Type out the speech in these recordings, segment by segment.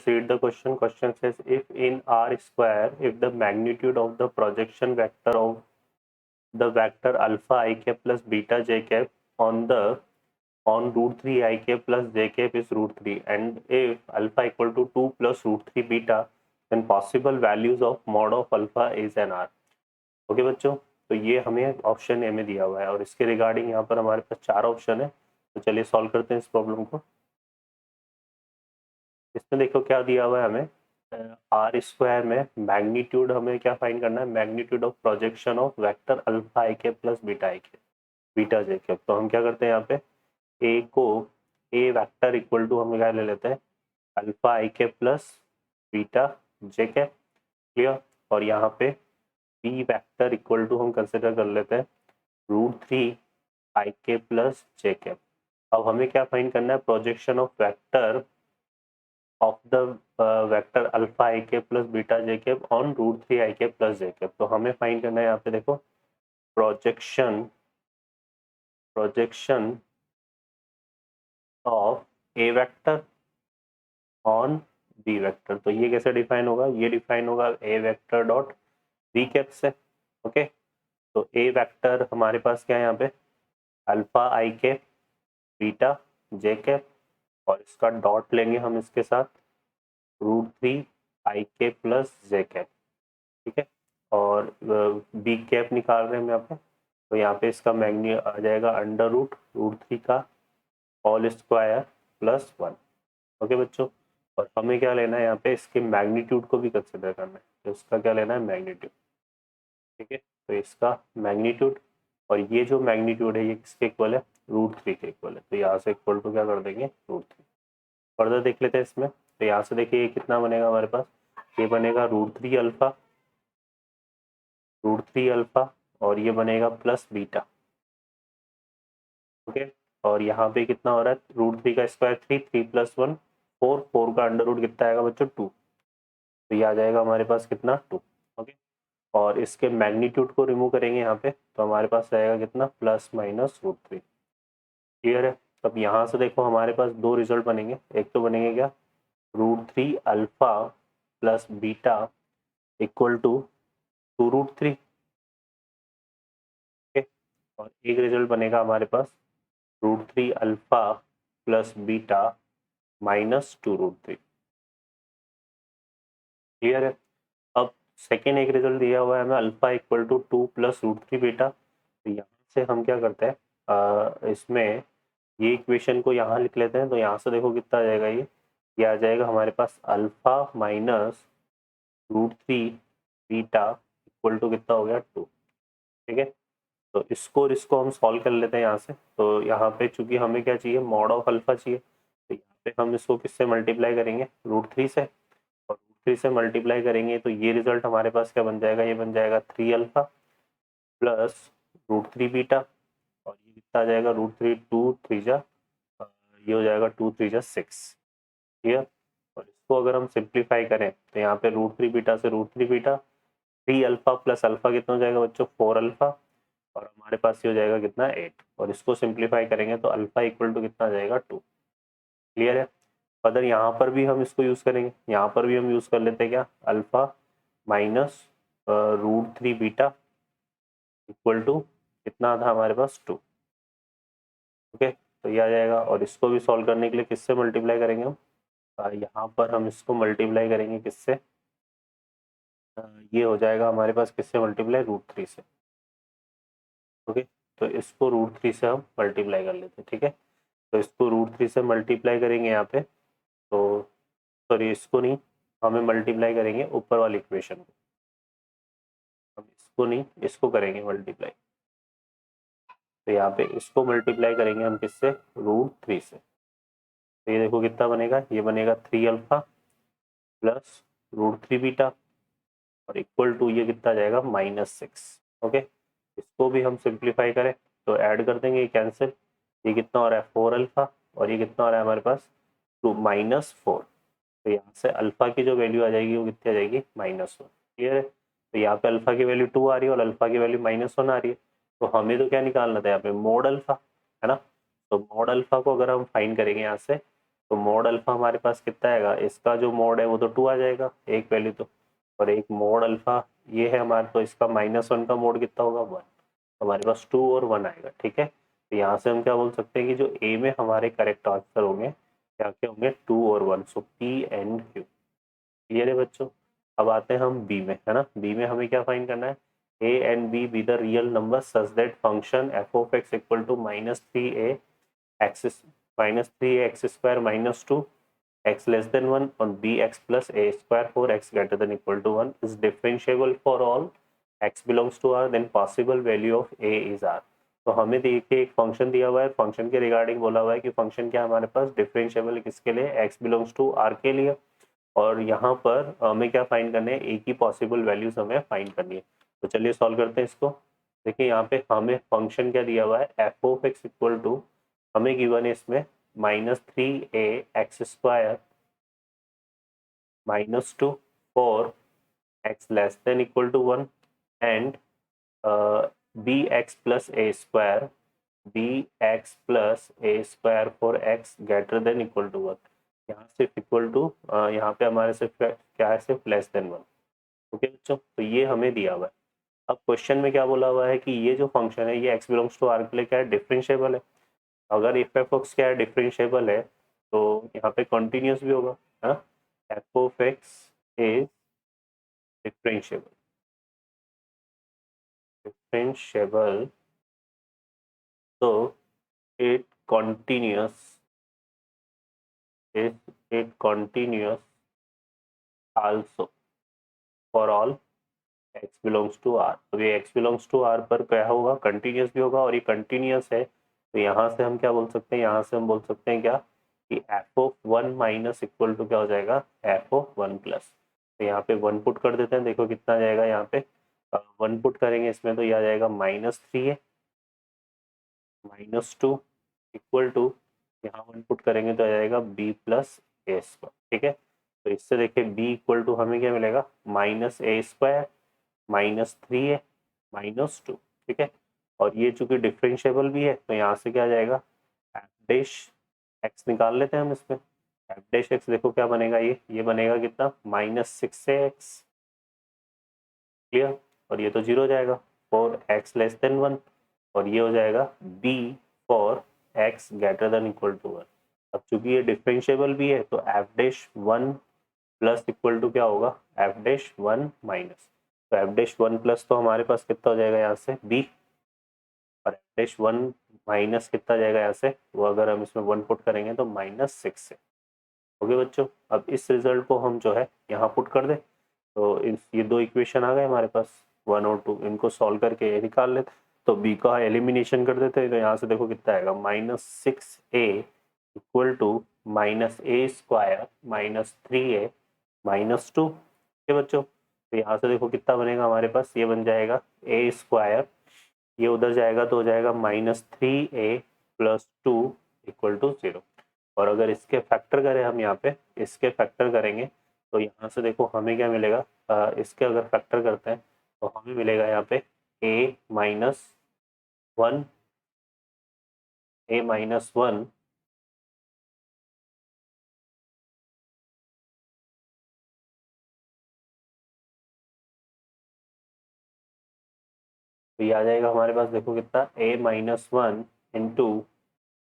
read the question. Question says if in R square, if the magnitude of the projection vector of the vector alpha I cap plus beta j cap on root 3 I cap plus j cap is root 3, and if alpha equal to 2 plus root 3 beta, then possible values of mod of alpha is an R. Okay बच्चों, तो ये हमें option A में दिया हुआ है और इसके रिगार्डिंग यहाँ पर हमारे पास 4 ऑप्शन है। तो चलिए सॉल्व करते हैं इस प्रॉब्लम को। इसमें देखो क्या दिया हुआ है हमें, आर स्क्वायर में मैग्नीट्यूड हमें क्या फाइंड करना है, magnitude of projection of vector alpha i के प्लस बीटा आई के बीटा जे के। तो हम क्या करते हैं यहाँ पे, ए को ए वेक्टर इक्वल टू हम क्या ले लेते हैं, अल्फा आई के प्लस बीटा जे के, क्लियर। और यहाँ पे बी वेक्टर इक्वल टू हम कंसिडर कर लेते हैं रूट 3 आई के प्लस जे के। अब हमें क्या फाइंड करना है, projection of vector of the vector alpha i cap plus beta j cap on root 3 i cap plus j cap। तो हमें फाइंड करना है यहाँ पे देखो projection of A vector on B vector. तो ये कैसे डिफाइन होगा, ये डिफाइन होगा A vector dot B cap से। ओके, तो ए वेक्टर हमारे पास क्या है यहाँ पे, alpha I cap beta J cap, और इसका डॉट लेंगे हम इसके साथ रूट 3 आई के प्लस जे कैप, ठीक है। और बी कैप निकाल रहे हैं हम यहाँ पे, तो यहाँ पे इसका मैग्नी आ जाएगा अंडर रूट 3 का होल स्क्वायर प्लस 1। ओके बच्चों, और हमें क्या लेना है यहाँ पे, इसके मैग्नीट्यूड को भी कंसिडर करना है, तो इसका क्या लेना है मैग्नीट्यूड, ठीक है। तो इसका मैग्नीट्यूड, और ये जो मैग्नीट्यूड है ये किसके इक्वल है, रूट 3 के इक्वल है। तो यहाँ से इक्वल टू क्या कर देंगे, रूट 3। फर्दर देख लेते हैं इसमें, तो यहाँ से देखिए ये कितना बनेगा हमारे पास, ये बनेगा रूट 3 अल्फा और ये बनेगा प्लस बीटा। ओके, और यहाँ पे कितना हो रहा है, रूट 3 का स्क्वायर 3 प्लस 1 4 का अंडर रूट कितना आएगा बच्चों 2। तो ये आ जाएगा हमारे पास कितना 2। ओके, और इसके मैग्नीट्यूड को रिमूव करेंगे यहाँ पे, तो हमारे पास रहेगा कितना प्लस माइनस रूट 3। क्लियर है। तब यहाँ से देखो हमारे पास दो रिजल्ट बनेंगे, एक तो बनेंगे क्या, root 3 alpha plus beta equal to 2 root 3। और एक रिजल्ट बनेगा हमारे पास root 3 alpha plus beta minus 2 root 3। Clear है। अब सेकेंड एक रिजल्ट दिया हुआ है हमें alpha equal to 2 plus root 3 beta. तो यहाँ से हम क्या करते हैं, इसमें ये इक्वेशन को यहाँ लिख लेते हैं। तो यहाँ से देखो कितना आ जाएगा, ये आ जाएगा हमारे पास alpha minus root 3 beta equal to कितना हो गया 2, ठीक है। तो इसको और इसको हम सॉल्व कर लेते हैं यहाँ से। तो यहाँ पे चूंकि हमें क्या चाहिए, मॉड ऑफ अल्फा चाहिए, तो यहाँ पे हम इसको किससे मल्टीप्लाई करेंगे, रूट 3 से। और रूट 3 से मल्टीप्लाई करेंगे तो ये रिजल्ट हमारे पास क्या बन जाएगा, ये बन जाएगा 3 अल्फा प्लस रूट 3 बीटा, और ये कितना आ जाएगा रूट 3 2 3 जा, ये हो जाएगा 2 3 जा 6। क्लियर। और इसको अगर हम सिंप्लीफाई करें तो यहाँ पे रूट 3 बीटा से root 3 beta, 3 alpha plus alpha कितना हो जाएगा बच्चों 4 अल्फा, और हमारे पास ये हो जाएगा कितना 8। और इसको सिंप्लीफाई करेंगे तो अल्फा इक्वल टू कितना आ जाएगा 2। क्लियर है। अदर यहाँ पर भी हम इसको यूज़ करेंगे, यहाँ पर भी हम यूज़ कर लेते हैं क्या, alpha minus root 3 beta equal to कितना था हमारे पास 2। ओके, तो ये आ जाएगा। और इसको भी सॉल्व करने के लिए किससे मल्टीप्लाई करेंगे हम, यहाँ पर हम इसको मल्टीप्लाई करेंगे किससे, ये हो जाएगा हमारे पास किससे मल्टीप्लाई, रूट 3 से। ओके, तो इसको रूट 3 से हम मल्टीप्लाई कर लेते हैं, ठीक है। तो इसको रूट 3 से मल्टीप्लाई करेंगे यहाँ पे, तो सॉरी इसको नहीं, हमें मल्टीप्लाई करेंगे ऊपर वाली इक्वेशन को, हम इसको नहीं इसको करेंगे मल्टीप्लाई। तो यहाँ पे इसको मल्टीप्लाई करेंगे हम किससे, रूट 3 से। तो ये देखो कितना बनेगा, ये बनेगा 3 अल्फा प्लस रूट 3 बीटा और इक्वल टू ये कितना जाएगा -6। ओके, इसको भी हम सिंप्लीफाई करें तो ऐड कर देंगे, ये कैंसिल, ये कितना हो रहा है 4 अल्फा और ये कितना हो रहा है हमारे पास 2 -4। तो यहाँ से अल्फा की जो वैल्यू आ जाएगी वो कितनी आ जाएगी -1। क्लियर है। तो यहाँ पे अल्फा की वैल्यू 2 आ रही है और अल्फा की वैल्यू -1 आ रही है। तो हमें तो क्या निकालना था यहाँ पे, मोड अल्फा, है ना। तो मोड अल्फा को अगर हम फाइंड करेंगे यहाँ से, तो मोड अल्फा हमारे पास कितना आएगा, इसका जो मोड है वो तो 2 आ जाएगा एक वैल्यू तो, और एक मोड अल्फा ये है हमारे, तो इसका -1 का मोड कितना होगा 1, हमारे पास 2 और 1 आएगा। ठीक है, तो यहाँ से हम क्या बोल सकते हैं कि जो ए में हमारे करेक्ट आंसर होंगे क्या क्या होंगे, 2 और 1, सो पी एंड क्यू। क्लियर है बच्चों। अब आते हैं हम बी में, है ना। बी में हमें क्या फाइंड करना है, A and B be the real number such that function F of X equal to -3a X -3a x square -2 x less than 1 on bx plus a square for x greater than equal to 1 is differentiable for all x belongs to r, then possible value of a is r। तो हमें देखिए एक function दिया हुआ है, function के regarding बोला हुआ है कि फंक्शन क्या हमारे पास डिफरेंशिएबल किसके लिए, x बिलोंग्स टू r के लिए, और यहाँ पर हमें क्या फाइंड करने हैं, ए की पॉसिबल वैल्यूज हमें फाइंड करनी है। तो चलिए सॉल्व करते हैं इसको। देखिए यहाँ पे हमें फंक्शन क्या दिया हुआ है, F of X equal to, हमें गिवन है इसमें -3a x square -2 for x less than equal to 1 and bx plus a square for x greater than equal to 1। यहाँ सिर्फ इक्वल टू, यहाँ पे हमारे सिर्फ क्या है, सिर्फ लेस देन 1। ओके बच्चों, तो ये हमें दिया हुआ है। अब क्वेश्चन में क्या बोला हुआ है कि ये जो फंक्शन है ये x बिलोंग्स टू r के लिए क्या है, डिफरेंशिएबल है। अगर एफ ऑफ एक्स क्या है, डिफरेंशिएबल है, तो यहाँ पे कंटिन्यूस भी होगा, है ना। F of x is differentiable so it continuous is it continuous also for all x belongs to r। तो ये x belongs to r पर क्या होगा, कंटिन्यूस भी होगा, और ये कंटिन्यूस है, तो यहाँ से हम क्या बोल सकते हैं, यहाँ से हम बोल सकते हैं क्या कि F of 1 minus equal to क्या हो जाएगा, एफ ऑफ 1 प्लस। तो यहाँ पे 1 पुट कर देते हैं, देखो कितना जाएगा, यहाँ पे 1 पुट करेंगे इसमें तो यह आ जाएगा -3 है -2 इक्वल टू, यहाँ 1 पुट करेंगे तो आ जाएगा b प्लस ए स्क्वायर। ठीक है, तो इससे देखिए b इक्वल टू हमें क्या मिलेगा, -a स्क्वायर -3a -2। ठीक है, और ये चूंकि डिफरेंशिएबल भी है तो यहाँ से क्या आ जाएगा, एफ डैश एक्स निकाल लेते हैं हम इसमें। एफ डैश एक्स देखो क्या बनेगा, ये बनेगा कितना, -6x। क्लियर, और ये तो 0 हो जाएगा फॉर x लेस देन 1, और ये हो जाएगा b for x greater than equal to 1। अब चूंकि ये डिफरेंशिएबल भी है तो F dash 1 plus equal to क्या होगा, एफ डैश 1 माइनस। तो एफ डैश 1 प्लस तो हमारे पास कितना हो जाएगा यहाँ से b, और एफ डैश 1 माइनस कितना जाएगा यहाँ से, वो अगर हम इसमें 1 पुट करेंगे तो -6 से। ओके बच्चों, अब इस रिजल्ट को हम जो है यहाँ पुट कर दें, तो ये दो इक्वेशन आ गए हमारे पास 1 और 2, इनको सॉल्व करके ये निकाल लेते, तो b का एलिमिनेशन कर देते हैं। तो यहाँ से देखो कितना आएगा, -6a equal to -a square -3a -2। ठीक है बच्चों, तो यहाँ से देखो कितना बनेगा हमारे पास, ये बन जाएगा a स्क्वायर, ये उधर जाएगा तो हो जाएगा -3a + 2 इक्वल टू 0। और अगर इसके फैक्टर करें हम, यहाँ पे इसके फैक्टर करेंगे तो यहाँ से देखो हमें क्या मिलेगा, इसके अगर फैक्टर करते हैं तो हमें मिलेगा यहाँ पे a-1 a-1 तो ये आ जाएगा हमारे पास, देखो कितना, a-1 into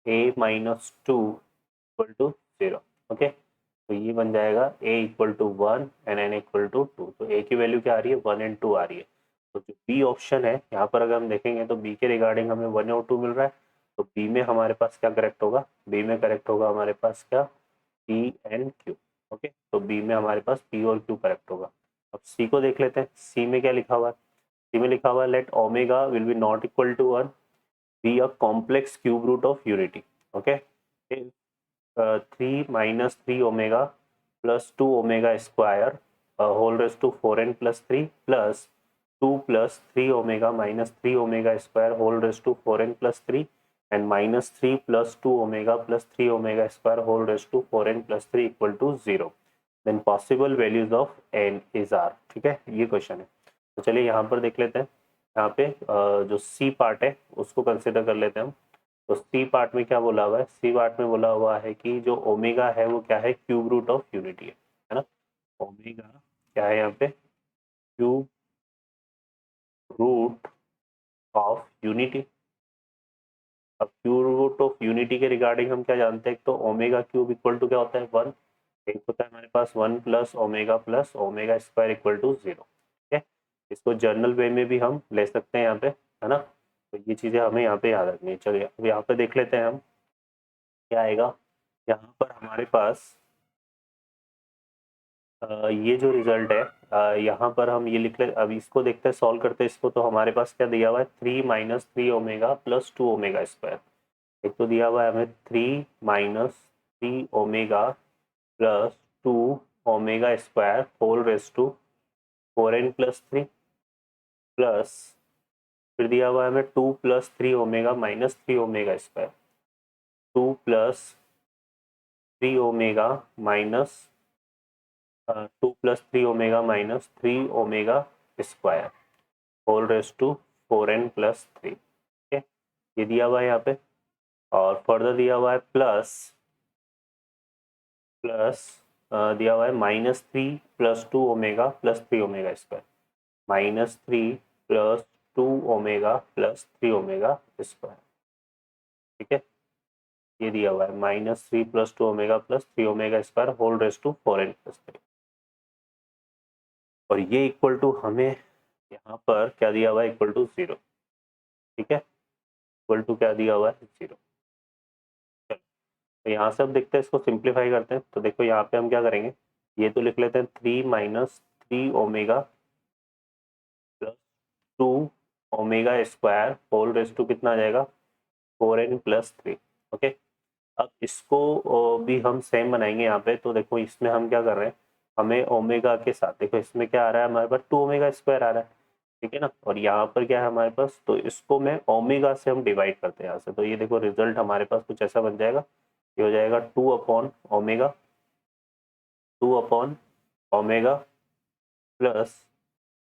a-2 equal to 0। Okay, तो ये बन जाएगा a equal to 1 and n equal to 2। तो a की वैल्यू क्या आ रही है, 1 एंड 2 आ रही है। तो जो बी ऑप्शन है यहाँ पर अगर हम देखेंगे तो बी के रिगार्डिंग हमें 1 और 2 मिल रहा है, तो बी में हमारे पास क्या करेक्ट होगा, बी में करेक्ट होगा हमारे पास क्या, पी एंड क्यू। ओके, तो बी में हमारे पास पी और क्यू करेक्ट होगा। अब सी को देख लेते हैं, सी में क्या लिखा हुआ है, सी में लिखा हुआ है let omega will be not equal to 1 be a complex cube root of unity. Okay, 3 - 3 omega plus 2 omega square whole raise to 4n + 3 plus 2 + 3 omega -3 omega square whole raise to 4n + 3 and -3 + 2 omega + 3 omega square whole raise to 4n + 3 equal to 0। Then possible values of n is r। ठीक है, ये question है। तो चलिए यहाँ पर देख लेते हैं, यहाँ पे जो सी पार्ट है उसको कंसिडर कर लेते हैं हम। तो सी पार्ट में क्या बोला हुआ है, सी पार्ट में बोला हुआ है कि जो ओमेगा है वो क्या है, क्यूब रूट ऑफ यूनिटी है ना। ओमेगा क्या है यहाँ पे, क्यूब रूट ऑफ यूनिटी। अब क्यूब रूट ऑफ यूनिटी के रिगार्डिंग हम क्या जानते हैं, तो ओमेगा क्यूब इक्वल टू क्या होता है, 1। एक होता है हमारे पास 1 plus omega square equal to 0। ठीक है, इसको जर्नल वे में भी हम ले सकते हैं यहाँ पे, है ना। तो ये चीज़ें हमें यहाँ पे याद रखनी है। चलिए अब यहाँ पे देख लेते हैं हम क्या आएगा। यहाँ पर हमारे पास ये जो रिजल्ट है, यहाँ पर हम ये लिख ले, अब इसको देखते हैं, सॉल्व करते हैं इसको। तो हमारे पास क्या दिया हुआ है, 3 minus 3 omega plus 2 omega square. एक तो दिया हुआ है हमें 3 minus 3 omega plus 2 omega square whole raise to 4n plus 3, plus फिर दिया हुआ है हमें 2 plus 3 omega minus 3 omega square, 2 plus 3 omega minus 2 plus 3 omega minus 3 omega square whole raise to 4n plus 3। ठीक है, ये दिया हुआ है यहाँ पे। और फर्दर दिया हुआ है प्लस प्लस दिया हुआ है minus 3 plus 2 omega plus 3 omega square, minus 3 plus 2 omega plus 3 omega square. ठीक है, ये दिया हुआ है minus 3 plus 2 omega plus 3 omega square whole raise to 4n plus 3। और ये इक्वल टू हमें यहाँ पर क्या दिया हुआ है, इक्वल टू 0। ठीक है, इक्वल टू क्या दिया हुआ है, 0। तो यहाँ से अब देखते हैं, इसको सिंप्लीफाई करते हैं। तो देखो यहाँ पे हम क्या करेंगे, ये तो लिख लेते हैं 3 minus 3 omega plus 2 omega square whole raise to कितना आ जाएगा, 4n प्लस 3। ओके, अब इसको भी हम सेम बनाएंगे यहाँ पे। तो देखो इसमें हम क्या कर रहे हैं, हमें ओमेगा के साथ, देखो इसमें क्या आ रहा है हमारे पास, 2 ओमेगा स्क्वायर आ रहा है। ठीक है ना, और यहाँ पर क्या है हमारे पास, तो इसको मैं ओमेगा से हम डिवाइड करते हैं यहाँ से। तो ये देखो रिजल्ट हमारे पास कुछ ऐसा बन जाएगा, ये हो जाएगा 2 upon omega, 2 upon omega plus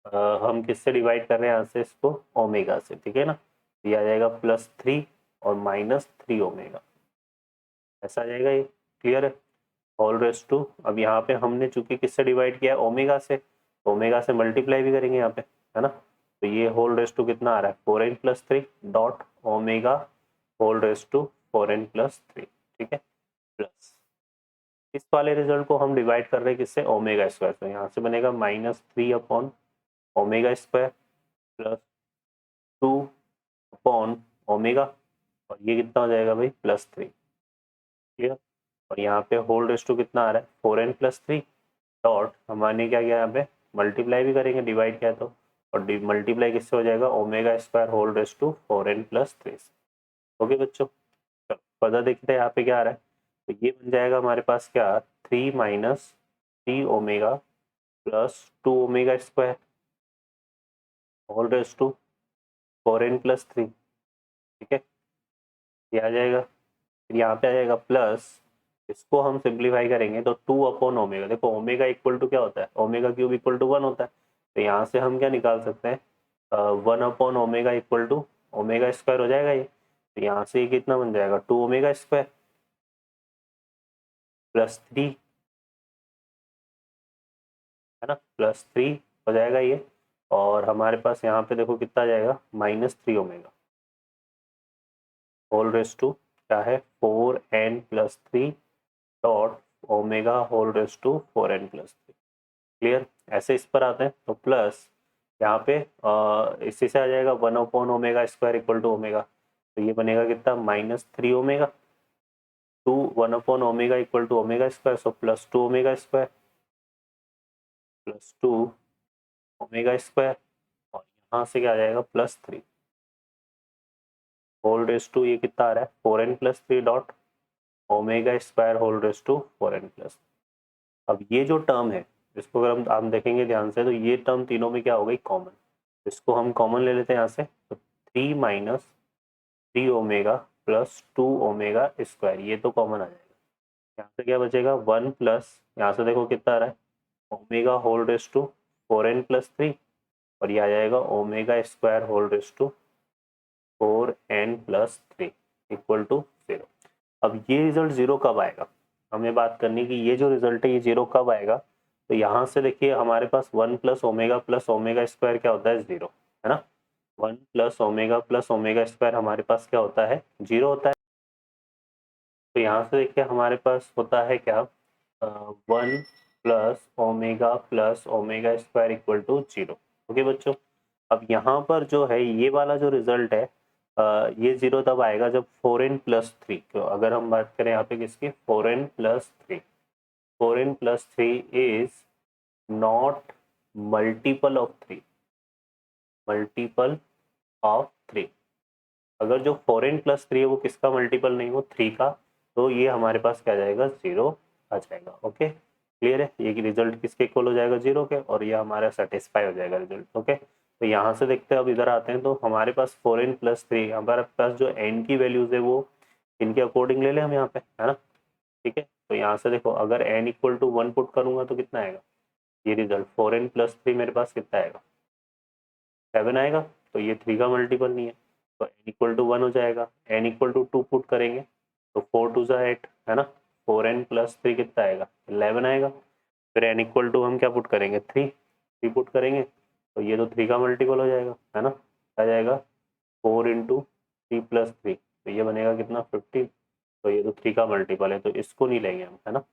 हम किससे डिवाइड कर रहे हैं यहाँ से इसको, ओमेगा से। ठीक है ना, ये आ जाएगा प्लस 3 और माइनस 3 ओमेगा, ऐसा आ जाएगा। ये क्लियर है, होल रेस टू, अब यहाँ पे हमने चूंकि किससे डिवाइड किया है, ओमेगा से, ओमेगा से मल्टीप्लाई भी करेंगे यहाँ पे, है ना। तो ये होल रेस टू कितना आ रहा है, 4n plus 3 dot omega whole raise to 4n plus 3। ठीक है, प्लस इस वाले रिजल्ट को हम डिवाइड कर रहे हैं किससे, ओमेगा स्क्वायर। तो यहाँ से बनेगा minus 3 upon omega square plus 2 upon omega, और ये कितना हो जाएगा भाई, प्लस 3। क्लियर, और यहाँ पे होल रेस टू कितना आ रहा है, 4n प्लस 3 डॉट, हमारे क्या किया यहाँ पे, मल्टीप्लाई भी करेंगे, डिवाइड किया तो, और मल्टीप्लाई किससे हो जाएगा, omega square whole raise to 4n plus 3। Okay बच्चों, चलो फर्दर देखते हैं यहाँ पे क्या आ रहा है। तो ये बन जाएगा हमारे पास क्या, 3 minus 3 omega plus 2 omega square whole raise to 4n plus 3। ठीक है, ये आ जाएगा, फिर यहाँ पे आ जाएगा प्लस, इसको हम सिंप्लीफाई करेंगे तो 2 अपॉन ओमेगा, देखो ओमेगा इक्वल टू क्या होता है, ओमेगा क्यूब इक्वल टू 1 होता है। तो यहाँ से हम क्या निकाल सकते हैं, 1 upon omega equal to omega square हो जाएगा ये। तो यहाँ से ये कितना बन जाएगा, 2 ओमेगा स्क्वायर प्लस 3, है ना, प्लस 3 हो जाएगा ये। और हमारे पास यहाँ पे देखो कितना आ जाएगा, minus 3 omega whole raise to क्या है, 4n plus 3 dot omega whole raise to 4n plus 3। Clear, ऐसे इस पर आते हैं। तो प्लस यहाँ पे इसी से आ जाएगा 1 upon omega square equal to omega. तो ये बनेगा कितना, minus 3 omega, 2 1 upon omega equal to omega square, so plus 2 omega square plus 2 omega square, और यहाँ से क्या आ जाएगा, प्लस 3 होल रेस टू, ये कितना आ रहा है, 4n plus 3 dot omega square whole raise to 4n plus. अब ये जो टर्म है, इसको अगर हम देखेंगे ध्यान से, तो ये टर्म तीनों में क्या हो गई, कॉमन। इसको हम कॉमन ले लेते हैं यहाँ से। तो 3 minus 3 omega plus 2 omega square, ये तो कॉमन आ जाएगा। यहाँ से क्या बचेगा, 1 प्लस, यहाँ से देखो कितना आ रहा है, omega whole raise to 4n plus 3, और ये आ जाएगा omega square whole raise to 4n plus 3। Equal to 0। अब ये रिजल्ट 0 कब आएगा, हमें बात करनी कि ये जो रिजल्ट है ये 0 कब आएगा। तो यहाँ से देखिए हमारे पास 1 प्लस ओमेगा स्क्वायर क्या होता है 0, है ना। 1 प्लस ओमेगा स्क्वायर हमारे पास क्या होता है 0 होता है। तो यहाँ से देखिए हमारे पास होता है क्या 1 plus omega square equal to 0। Okay बच्चों, अब यहाँ पर जो है ये वाला जो रिजल्ट है ये 0 तब आएगा जब 4n+3, अगर हम बात करें यहाँ पे किसकी 4n+3, 4n+3 is not multiple of 3, multiple of 3। अगर जो 4n+3 है वो किसका मल्टीपल नहीं हो 3 का, तो ये हमारे पास क्या जाएगा 0 आ जाएगा। ओके क्लियर है, ये रिजल्ट किसके इक्वल हो जाएगा 0 के, और ये हमारा सेटिस्फाई हो जाएगा रिजल्ट। ओके तो यहाँ से देखते हैं, अब इधर आते हैं तो हमारे पास 4n+3, हमारे पास जो n की वैल्यूज है वो इनके अकॉर्डिंग ले लें हम यहाँ पे, है ना। ठीक है, तो यहाँ से देखो अगर n इक्वल टू 1 पुट करूंगा तो कितना आएगा, ये रिजल्ट 4n+3 मेरे पास कितना आएगा 7 आएगा। तो ये 3 का मल्टीपल नहीं है, तो n इक्वल टू 1 हो जाएगा। n इक्वल टू 2 पुट करेंगे तो 4 2 ज़ा 8, है ना। 4n+3 कितना आएगा 11 आएगा। फिर n इक्वल टू हम क्या पुट करेंगे 3 पुट करेंगे तो ये तो 3 का मल्टीपल हो जाएगा, है ना। आ जाएगा 4 × 3 + 3, तो ये बनेगा कितना 15। तो ये तो 3 का मल्टीपल है, तो इसको नहीं लेंगे हम, है ना।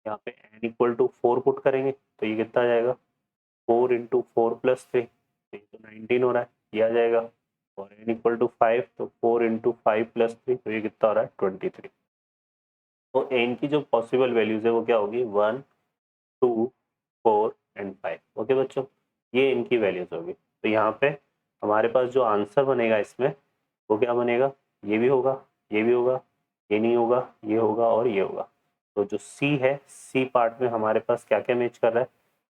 यहाँ पे n इक्वल टू 4 पुट करेंगे तो ये कितना आ जाएगा 4 × 4 + 3, तो ये तो 19 हो रहा है, ये आ जाएगा। और n इक्वल टू 5, तो 4 × 5 + 3, तो ये कितना हो रहा है 23। तो n की जो पॉसिबल वैल्यूज है वो क्या होगी 1 2 4 एंड 5। ओके बच्चों, ये इनकी वैल्यूज होगी। तो यहाँ पे हमारे पास जो आंसर बनेगा इसमें वो क्या बनेगा, ये भी होगा, ये भी होगा, ये नहीं होगा, ये होगा और ये होगा। तो जो सी है, सी पार्ट में हमारे पास क्या क्या मैच कर रहा है,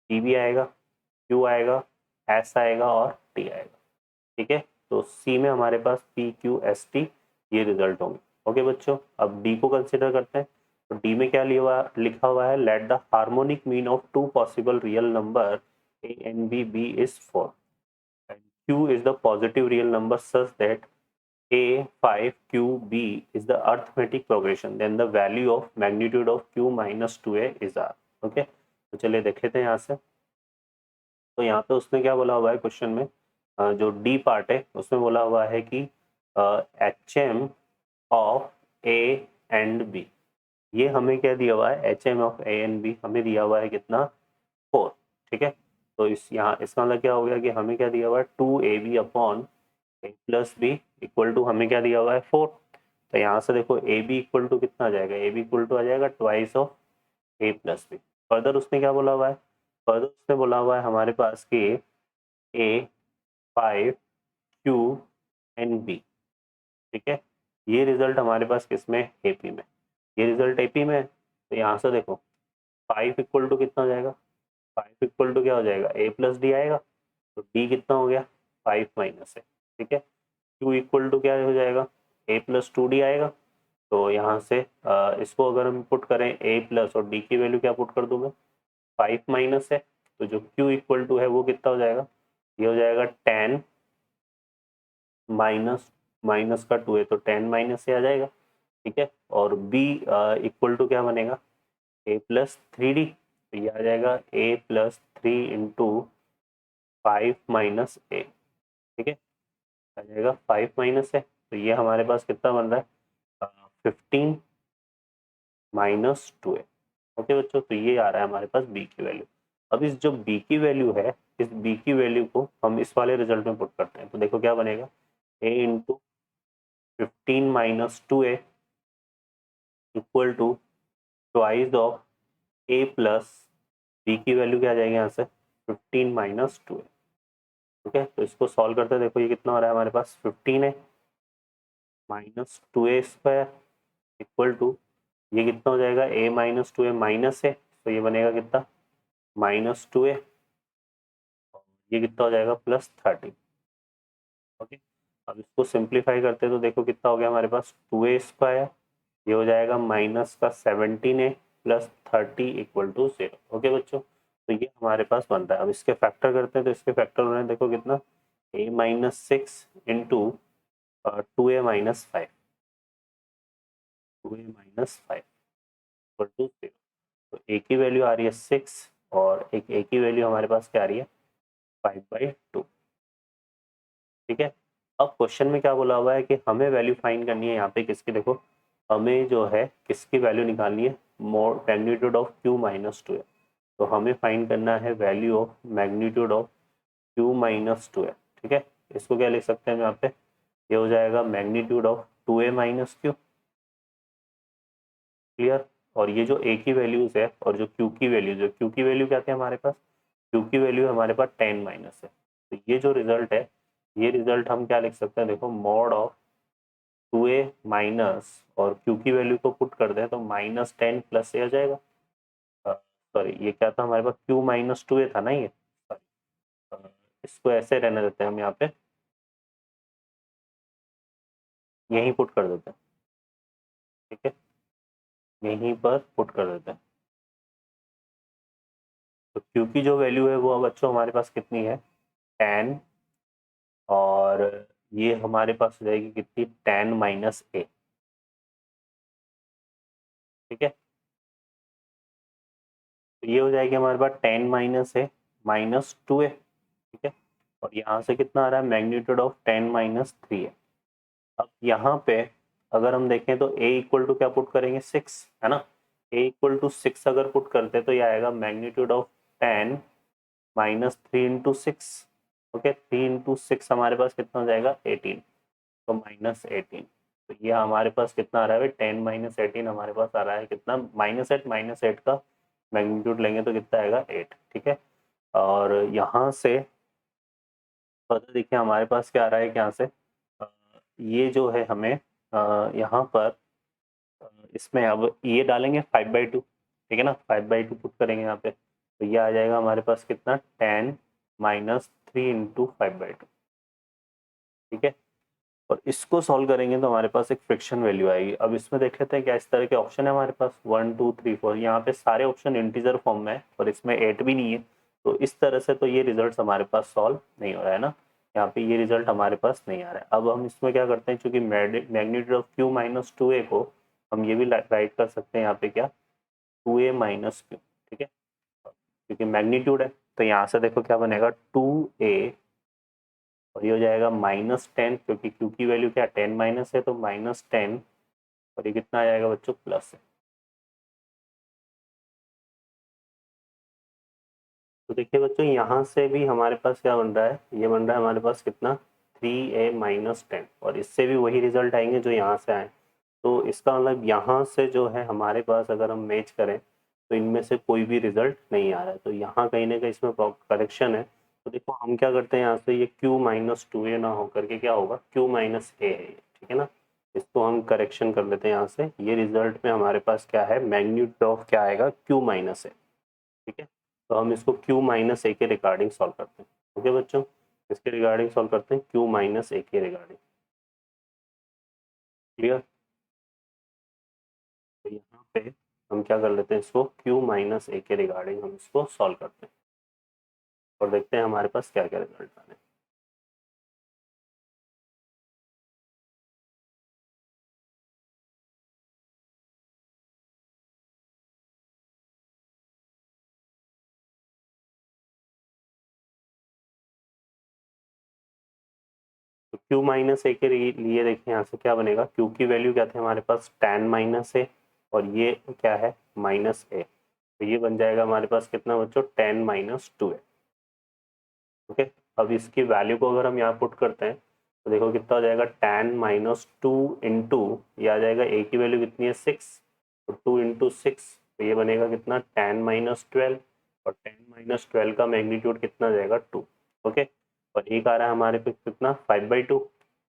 टी भी आएगा, क्यू आएगा, एस आएगा और टी आएगा। ठीक है, तो सी में हमारे पास पी क्यू एस टी ये रिजल्ट होंगे। ओके बच्चों, अब डी को कंसिडर करते हैं। तो डी में क्या लिखा हुआ है, let the harmonic mean of two possible real number A and B is 4 and Q is the positive real number such that a 5qb is the arithmetic progression, then the value of magnitude of q minus 2a is r। Okay तो चलिए देख लेते हैं यहाँ से। तो यहाँ पे उसने क्या बोला हुआ है क्वेश्चन में, जो डी पार्ट है उसमें बोला हुआ है कि H M of A and B, ये हमें क्या दिया हुआ है H M of A and B हमें दिया हुआ है कितना 4। ठीक है, तो इस यहाँ इसका मतलब क्या हो गया कि हमें क्या दिया हुआ है 2ab upon A plus B equal to हमें क्या दिया हुआ है 4। तो यहाँ से देखो ए बी इक्वल टू कितना आ जाएगा, ए बी इक्वल टू आ जाएगा twice of A plus B. Further उसने क्या बोला हुआ है, फर्दर उसने बोला हुआ है हमारे पास कि ए 5 क्यू एन बी। ठीक है, ये रिजल्ट हमारे पास किसमें एपी में, ये रिजल्ट एपी में है। तो यहाँ से देखो 5 इक्वल टू कितना हो जाएगा, 5 इक्वल टू क्या हो जाएगा ए प्लस डी आएगा। तो डी कितना हो गया 5 माइनस है। ठीक है, क्यू इक्वल टू क्या हो जाएगा ए प्लस 2d आएगा। तो यहाँ से इसको अगर हम पुट करें ए प्लस और डी की वैल्यू क्या पुट कर दूं मैं 5 माइनस है। तो जो क्यू इक्वल टू है वो कितना हो जाएगा, ये हो जाएगा 10 माइनस माइनस का 2 है तो 10 माइनस से आ जाएगा। ठीक है, और बी इक्वल टू क्या बनेगा a+3d, तो ये आ जाएगा a+3 × 5 माइनस ए। ठीक है, आ जाएगा 5 माइनस है, तो ये हमारे पास कितना बन रहा है 15 माइनस 2a। ओके बच्चों, तो ये आ रहा है हमारे पास b की वैल्यू। अब इस जो b की वैल्यू है, इस b की वैल्यू को हम इस वाले रिजल्ट में पुट करते हैं। तो देखो क्या बनेगा a × 15 minus 2a equal to twice of a plus b की वैल्यू क्या आ जाएगी यहाँ से 15 माइनस 2a। ठीक है, तो इसको सॉल्व करते हैं, देखो ये कितना हो रहा है हमारे पास 15 है minus 2a square equal to ये कितना हो जाएगा a माइनस 2a माइनस है, तो ये बनेगा कितना -2a, ये कितना हो जाएगा +13। ओके, अब इसको सिंप्लीफाई करते हैं तो देखो कितना हो गया हमारे पास 2a स्क्वायर, ये हो जाएगा माइनस का 17a plus 30 equal to 0। Okay बच्चों, तो ये हमारे पास बन रहा है। अब इसके फैक्टर करते हैं तो इसके फैक्टर हो रहे हैं देखो कितना a-6 into 2a-5। 2a minus 5 equal to 0। तो ए की वैल्यू आ रही है 6 और एक ए की वैल्यू हमारे पास क्या आ रही है 5/2। ठीक है। अब क्वेश्चन में क्या बोला हुआ है कि हमें वैल्यू फाइंड करनी है यहाँ पे किसकी, देखो हमें जो है किसकी वैल्यू निकालनी है, मैग्नीट्यूड ऑफ क्यू माइनस 2 है। तो हमें फाइंड करना है value of magnitude of Q minus 2 है। ठीक है, इसको क्या लिख सकते हैं हम यहाँ पे, ये हो जाएगा magnitude of 2a minus Q. Clear. और ये जो a की वैल्यूज है और जो q की वैल्यूज है, q की वैल्यू क्या थी हमारे पास, q की वैल्यू हमारे पास 10 माइनस है। तो ये जो रिजल्ट है, ये रिजल्ट हम क्या लिख सकते हैं, देखो मॉड ऑफ 2a माइनस और q की वैल्यू को पुट कर दें तो -10 प्लस से आ जाएगा। सॉरी ये क्या था हमारे पास, q माइनस 2a था ना ये, इसको ऐसे रहने देते हैं हम यहाँ पे, यहीं पुट कर देते हैं। ठीक है, यहीं पर पुट कर देते हैं। तो q की जो वैल्यू है वो अब बच्चों हमारे पास कितनी है 10, और ये हमारे पास हो जाएगी कितनी 10 माइनस a। ठीक है, तो ये हो जाएगी हमारे पास 10 माइनस a माइनस 2a। ठीक है, और यहाँ से कितना आ रहा है, मैग्नीट्यूड ऑफ 10 माइनस 3 है। अब यहाँ पे अगर हम देखें तो a इक्वल टू क्या पुट करेंगे 6, है ना। a इक्वल टू 6 अगर पुट करते तो ये आएगा magnitude of 10 minus 3 into 6। Okay, 3 into 6 हमारे पास कितना हो जाएगा 18, तो -18। तो ये हमारे पास कितना आ रहा है, 10 माइनस 18 हमारे पास आ रहा है कितना, -8 का मैग्नीट्यूड लेंगे तो कितना आएगा 8। ठीक है, और यहाँ से फर्दर देखिए हमारे पास क्या आ रहा है कि यहाँ से ये जो है हमें यहाँ पर इसमें अब ये डालेंगे 5/2। ठीक है ना, 5/2 पुट करेंगे यहाँ पे तो ये आ जाएगा हमारे पास कितना 10 माइनस 3 इंटू 5/2। ठीक है, और इसको सॉल्व करेंगे तो हमारे पास एक फ्रिक्शन वैल्यू आएगी। अब इसमें देख लेते हैं क्या इस तरह के ऑप्शन है हमारे पास 1 2 3 4, यहाँ पे सारे ऑप्शन इंटीजर फॉर्म में है और इसमें 8 भी नहीं है। तो इस तरह से तो ये रिजल्ट हमारे पास सॉल्व नहीं हो रहा है ना, यहाँ पे ये रिजल्ट हमारे पास नहीं आ रहा है। अब हम इसमें क्या करते हैं, चूंकि magnitude of Q minus 2a को हम ये भी राइट कर सकते हैं यहाँ पे क्या 2a माइनस क्यू। ठीक है, क्योंकि मैग्नीट्यूड है तो यहाँ से देखो क्या बनेगा 2a, और ये हो जाएगा -10 क्योंकि क्यू की वैल्यू क्या 10 माइनस है तो -10, और ये कितना आ जाएगा बच्चों प्लस है। तो देखिए बच्चों यहाँ से भी हमारे पास क्या बन रहा है, ये बन रहा है हमारे पास कितना 3a माइनस 10, और इससे भी वही रिजल्ट आएंगे जो यहाँ से आए। तो इसका मतलब यहाँ से जो है हमारे पास अगर हम मैच करें तो इनमें से कोई भी रिजल्ट नहीं आ रहा है, तो यहाँ कहीं ना कहीं इसमें करेक्शन है। तो देखो हम क्या करते हैं, यहाँ से ये q माइनस 2a ना होकर के क्या होगा q माइनस a है ये। ठीक है ना, इसको हम करेक्शन कर लेते हैं यहाँ से, ये रिजल्ट में हमारे पास क्या है मैग्नीट्यूड ऑफ क्या आएगा q माइनस a। ठीक है, तो हम इसको q माइनस a के रिगार्डिंग सॉल्व करते हैं। ओके बच्चों, इसके रिगार्डिंग सॉल्व करते हैं q माइनस a के रिगार्डिंग। क्लियर। तो यहाँ पे हम क्या कर लेते हैं, इसको q माइनस a के रिगार्डिंग हम इसको सॉल्व करते हैं और देखते हैं हमारे पास क्या क्या रिजल्ट आ रहे हैं। तो q माइनस a के लिए देखिए यहाँ से क्या बनेगा, q की वैल्यू क्या थी हमारे पास 10 माइनस a, और ये क्या है माइनस a, तो ये बन जाएगा हमारे पास कितना बच्चों 10 माइनस 2a। ओके, अब इसकी वैल्यू को अगर हम यहाँ पुट करते हैं तो देखो कितना हो जाएगा 10 माइनस 2 इंटू, ये आ जाएगा a की वैल्यू कितनी है 6, तो 2 इंटू 6 तो ये बनेगा कितना 10 माइनस 12, और 10 माइनस 12 का मैग्नीट्यूड कितना आ जाएगा 2। ओके, और एक आ रहा है हमारे पे कितना 5/2,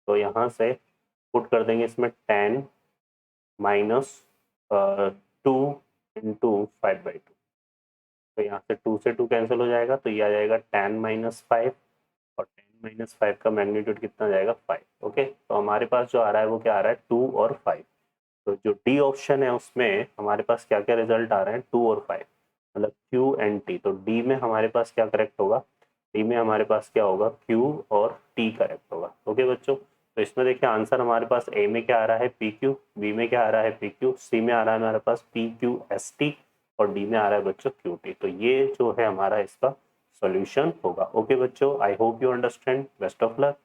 तो यहाँ से पुट कर देंगे इसमें 10 माइनस 2 इंटू 5/2, तो यहाँ से 2 से 2 कैंसिल हो जाएगा तो ये आ जाएगा 10 माइनस 5, और 10 माइनस 5 का मैग्नीट्यूड कितना आ जाएगा 5। ओके, तो हमारे पास जो आ रहा है वो क्या आ रहा है 2 और 5। तो जो डी ऑप्शन है उसमें हमारे पास क्या क्या रिजल्ट आ रहे हैं 2 और 5, मतलब Q एंड T। तो डी में हमारे पास क्या करेक्ट होगा, डी में हमारे पास क्या होगा Q और T करेक्ट होगा। ओके बच्चों, तो इसमें देखिए आंसर हमारे पास ए में क्या आ रहा है पी क्यू, बी में क्या आ रहा है पी क्यू, सी में आ रहा है हमारे पास पी क्यू एस टी और डी में आ रहा है बच्चों क्यू टी। तो ये जो है हमारा इसका सॉल्यूशन होगा। ओके बच्चों, I hope you understand. Best of luck.